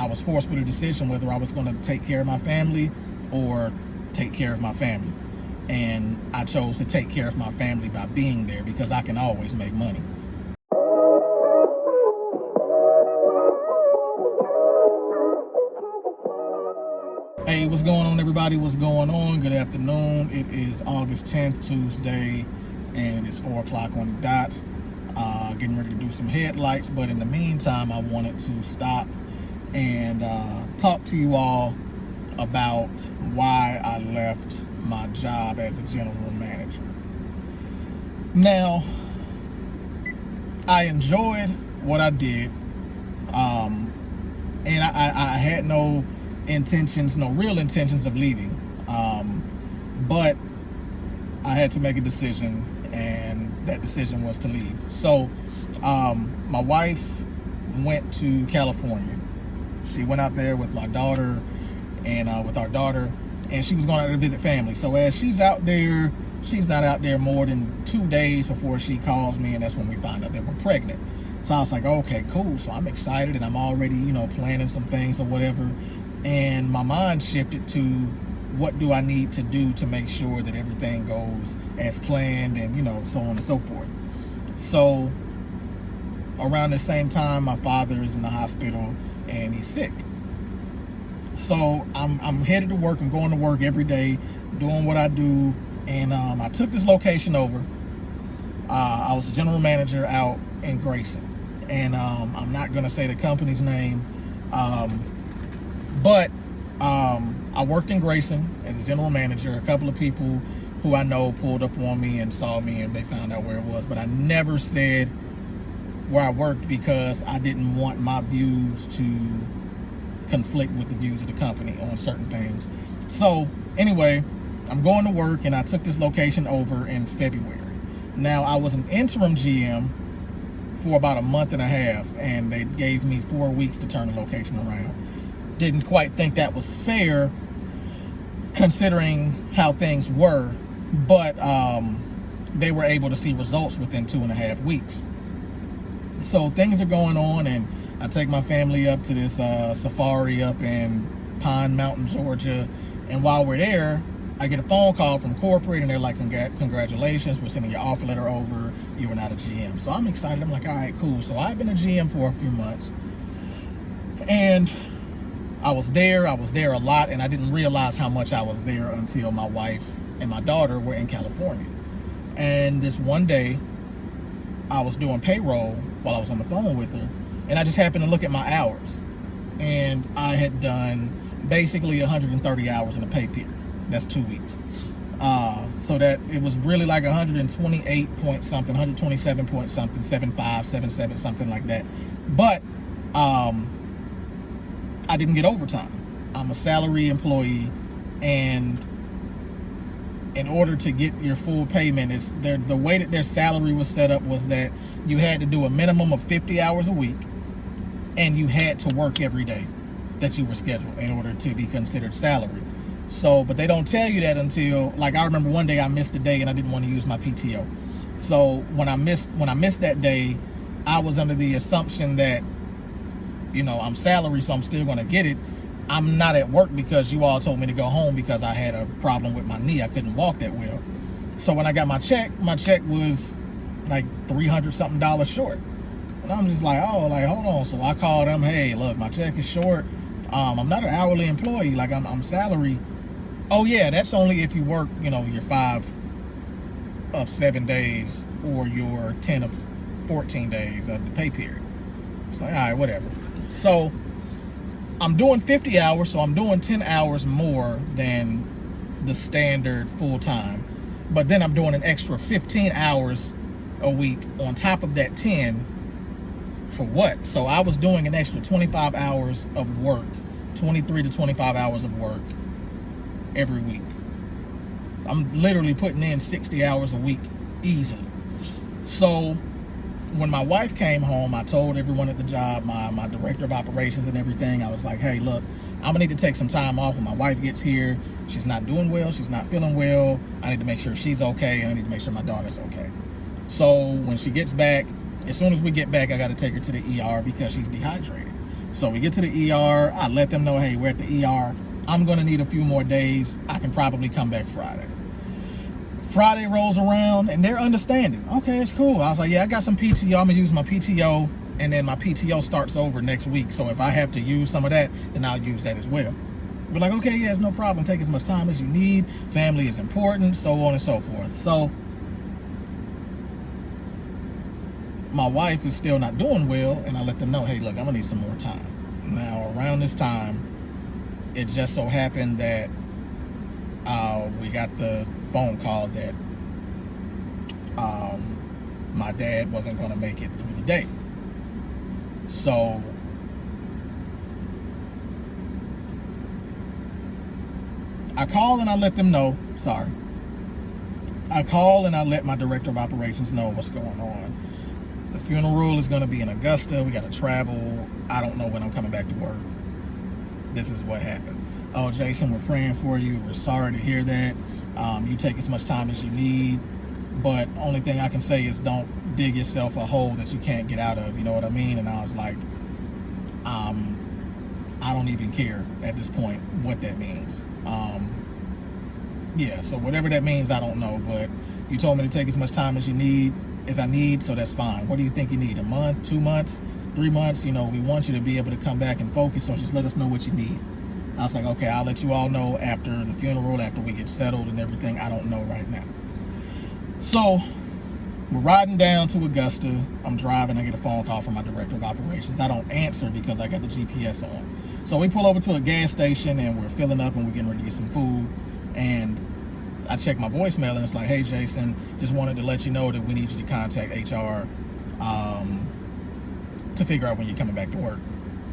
I was forced with a decision whether I was going to take care of my family or take care of my family. And I chose to take care of my family by being there because I can always make money. Hey, what's going on, everybody? What's going on? Good afternoon. It is August 10th, Tuesday, and it is 4 o'clock on the dot. Getting ready to do some headlights, but in the meantime, I wanted to stop and talk to you all about why I left my job as a general manager. Now, I enjoyed what I did, and I had no real intentions of leaving, but I had to make a decision, and that decision was to leave. So my wife went to California. She went out there with my daughter and with our daughter, and she was going out to visit family. So as she's out there, she's not out there more than 2 days before she calls me, and that's when we find out that we're pregnant. So I was like, okay, cool. So I'm excited, and I'm already, planning some things or whatever. And my mind shifted to, what do I need to do to make sure that everything goes as planned, and, so on and so forth. So around the same time, my father is in the hospital and he's sick. So I'm headed to work. I'm going to work every day, doing what I do. And I took this location over. I was a general manager out in Grayson. And I'm not going to say the company's name. But I worked in Grayson as a general manager. A couple of people who I know pulled up on me and saw me, and they found out where it was. But I never said where I worked because I didn't want my views to conflict with the views of the company on certain things. So anyway, I'm going to work, and I took this location over in February. Now, I was an interim GM for about a month and a half, and they gave me 4 weeks to turn the location around. Didn't quite think that was fair considering how things were, but they were able to see results within 2.5 weeks. So things are going on, and I take my family up to this safari up in Pine Mountain, Georgia. And while we're there, I get a phone call from corporate, and they're like, congratulations, we're sending your offer letter over. You were not a GM. So I'm excited. I'm like, all right, cool. So I've been a GM for a few months, and I was there a lot, and I didn't realize how much I was there until my wife and my daughter were in California. And this one day, I was doing payroll while I was on the phone with her, and I just happened to look at my hours, and I had done basically 130 hours in a pay period. That's 2 weeks. So that it was really like 128 point something, 127 point something, 75, 77, something like that. But I didn't get overtime. I'm a salary employee, and in order to get your full payment, the way that their salary was set up was that you had to do a minimum of 50 hours a week, and you had to work every day that you were scheduled in order to be considered salary. So, but they don't tell you that until, like, I remember one day I missed a day and I didn't want to use my PTO. So when I missed that day, I was under the assumption that, I'm salary, so I'm still going to get it. I'm not at work because you all told me to go home because I had a problem with my knee. I couldn't walk that well. So when I got my check was like $300 something short. And I'm just like, hold on. So I called them, hey, look, my check is short. I'm not an hourly employee, like I'm salary. Oh yeah, that's only if you work, your 5 of 7 days or your 10 of 14 days of the pay period. It's like, all right, whatever. So I'm doing 50 hours, so I'm doing 10 hours more than the standard full time. But then I'm doing an extra 15 hours a week on top of that 10 for what? So I was doing an extra 25 hours of work, 23 to 25 hours of work every week. I'm literally putting in 60 hours a week easily. So when my wife came home, I told everyone at the job, my director of operations and everything, I was like, hey, look, I'm gonna need to take some time off when my wife gets here. She's not doing well, she's not feeling well. I need to make sure she's okay, and I need to make sure my daughter's okay. So when she gets back, as soon as we get back, I gotta take her to the ER because she's dehydrated. So we get to the ER. I let them know, hey, we're at the ER. I'm going to need a few more days. I can probably come back Friday. Friday rolls around and they're understanding. Okay, it's cool. I was like, yeah, I got some PTO. I'm going to use my PTO, and then my PTO starts over next week. So if I have to use some of that, then I'll use that as well. We're like, okay, yeah, it's no problem. Take as much time as you need. Family is important, so on and so forth. So my wife is still not doing well, and I let them know, hey, look, I'm going to need some more time. Now, around this time, it just so happened that we got the phone call that my dad wasn't going to make it through the day. So I call and I let them know. Sorry. I call and I let my director of operations know what's going on. The funeral is going to be in Augusta. We got to travel. I don't know when I'm coming back to work. This is what happened. Oh, Jason, we're praying for you. We're sorry to hear that. You take as much time as you need. But only thing I can say is don't dig yourself a hole that you can't get out of. You know what I mean? And I was like, I don't even care at this point what that means. Yeah, so whatever that means, I don't know. But you told me to take as much time as I need, so that's fine. What do you think you need? A month, 2 months, 3 months? You know, we want you to be able to come back and focus, so just let us know what you need. I was like, okay, I'll let you all know after the funeral, after we get settled and everything. I don't know right now. So we're riding down to Augusta. I'm driving. I get a phone call from my director of operations. I don't answer because I got the GPS on. So we pull over to a gas station and we're filling up and we're getting ready to get some food. And I check my voicemail and it's like, hey, Jason, just wanted to let you know that we need you to contact HR to figure out when you're coming back to work.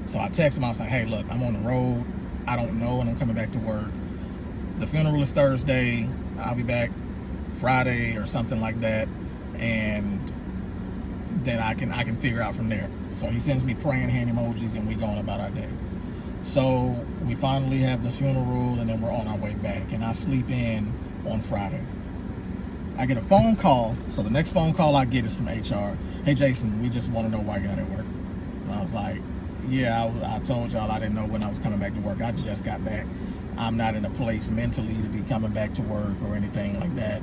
So I text him. I was like, hey, look, I'm on the road. I don't know when I'm coming back to work. The funeral is Thursday. I'll be back Friday or something like that. And then I can figure out from there. So he sends me praying hand emojis and we going about our day. So we finally have the funeral and then we're on our way back. And I sleep in on Friday. I get a phone call. So the next phone call I get is from HR. Hey, Jason, we just want to know why you're not at work. And I was like, yeah, I told y'all I didn't know when I was coming back to work. I just got back. I'm not in a place mentally to be coming back to work or anything like that.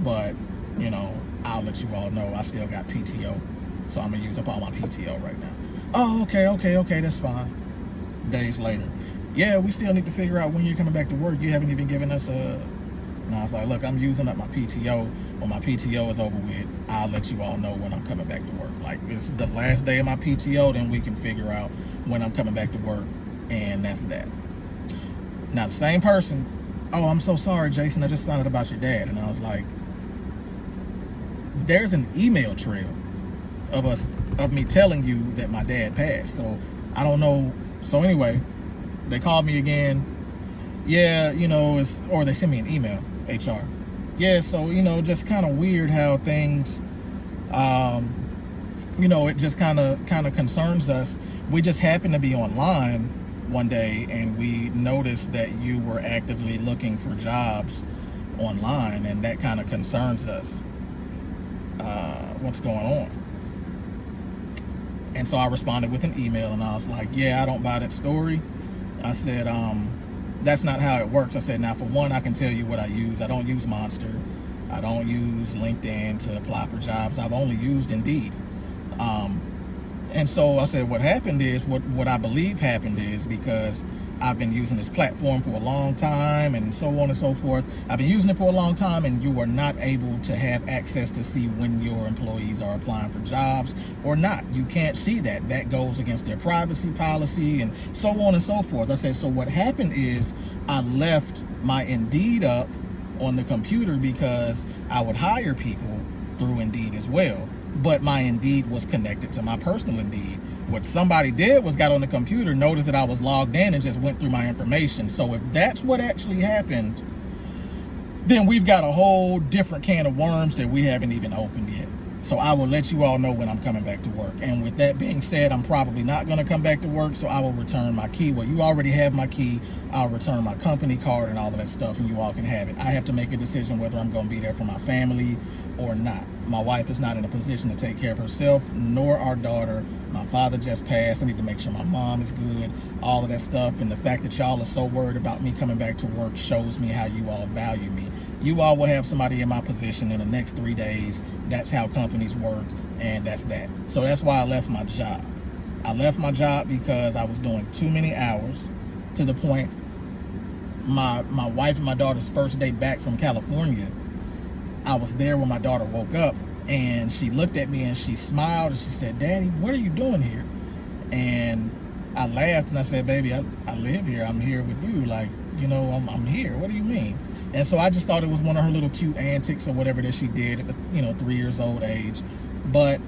But, you know, I'll let you all know I still got PTO. So I'm going to use up all my PTO right now. Oh, okay, that's fine. Days later. Yeah, we still need to figure out when you're coming back to work. You haven't even given us a... And I was like, look, I'm using up my PTO. When my PTO is over with, I'll let you all know when I'm coming back to work. Like, it's the last day of my PTO, then we can figure out when I'm coming back to work, and that's that. Now, the same person, oh, I'm so sorry, Jason, I just found out about your dad. And I was like, there's an email trail of me telling you that my dad passed. So, I don't know. So, anyway, they called me again. Yeah, you know, or they sent me an email, HR. Yeah, so, you know, just kind of weird how things, you know, it just kind of concerns us. We just happened to be online one day and we noticed that you were actively looking for jobs online, and that kind of concerns us. What's going on? And so I responded with an email and I was like, yeah, I don't buy that story. I said, that's not how it works. I said, now, for one, I can tell you what I use. I don't use Monster. I don't use LinkedIn to apply for jobs. I've only used Indeed. And so I said, what happened is, what I believe happened is, because I've been using this platform for a long time and so on and so forth. I've been using it for a long time, and you are not able to have access to see when your employees are applying for jobs or not. You can't see that. That goes against their privacy policy and so on and so forth. I said, so what happened is I left my Indeed up on the computer because I would hire people through Indeed as well. But my Indeed was connected to my personal Indeed. What somebody did was got on the computer, noticed that I was logged in, and just went through my information. So if that's what actually happened, then we've got a whole different can of worms that we haven't even opened yet. So I will let you all know when I'm coming back to work. And with that being said, I'm probably not going to come back to work, so I will return my key. Well, you already have my key. I'll return my company card and all of that stuff, and you all can have it. I have to make a decision whether I'm going to be there for my family or not. My wife is not in a position to take care of herself, nor our daughter. My father just passed. I need to make sure my mom is good, all of that stuff. And the fact that y'all are so worried about me coming back to work shows me how you all value me. You all will have somebody in my position in the next 3 days. That's how companies work, and that's that. So that's why I left my job. I left my job because I was doing too many hours, to the point my wife and my daughter's first day back from California, I was there when my daughter woke up, and she looked at me and she smiled and she said, "Daddy, what are you doing here?" And I laughed and I said, "Baby, I live here. I'm here with you. Like, you know, I'm here. What do you mean?" And so I just thought it was one of her little cute antics or whatever that she did at, you know, 3 years old age. But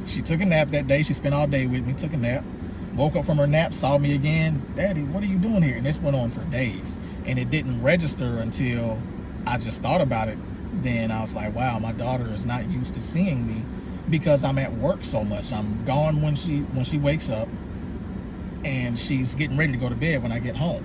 she took a nap that day. She spent all day with me, took a nap, woke up from her nap, saw me again. "Daddy, what are you doing here?" And this went on for days. And it didn't register until I just thought about it. Then I was like, wow, my daughter is not used to seeing me because I'm at work so much. I'm gone when she wakes up, and she's getting ready to go to bed when I get home.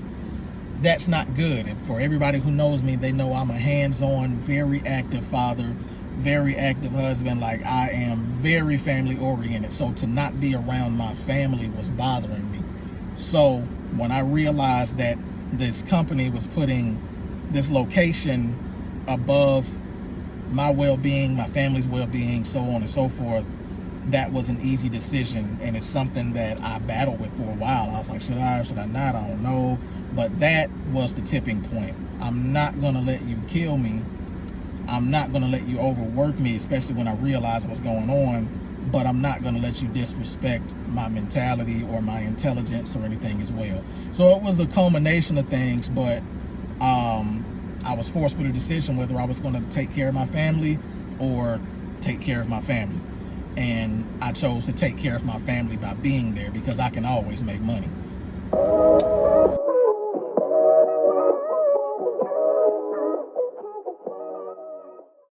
That's not good. And for everybody who knows me, they know I'm a hands-on, very active father, very active husband. Like, I am very family oriented. So to not be around my family was bothering me. So when I realized that this company was putting this location above my well-being, my family's well-being, so on and so forth, that was an easy decision. And it's something that I battled with for a while. I was like, should I not? I don't know. But that was the tipping point. I'm not going to let you kill me. I'm not going to let you overwork me, especially when I realize what's going on. But I'm not going to let you disrespect my mentality or my intelligence or anything as well. So it was a culmination of things, but I was forced with a decision whether I was going to take care of my family or take care of my family. And I chose to take care of my family by being there, because I can always make money.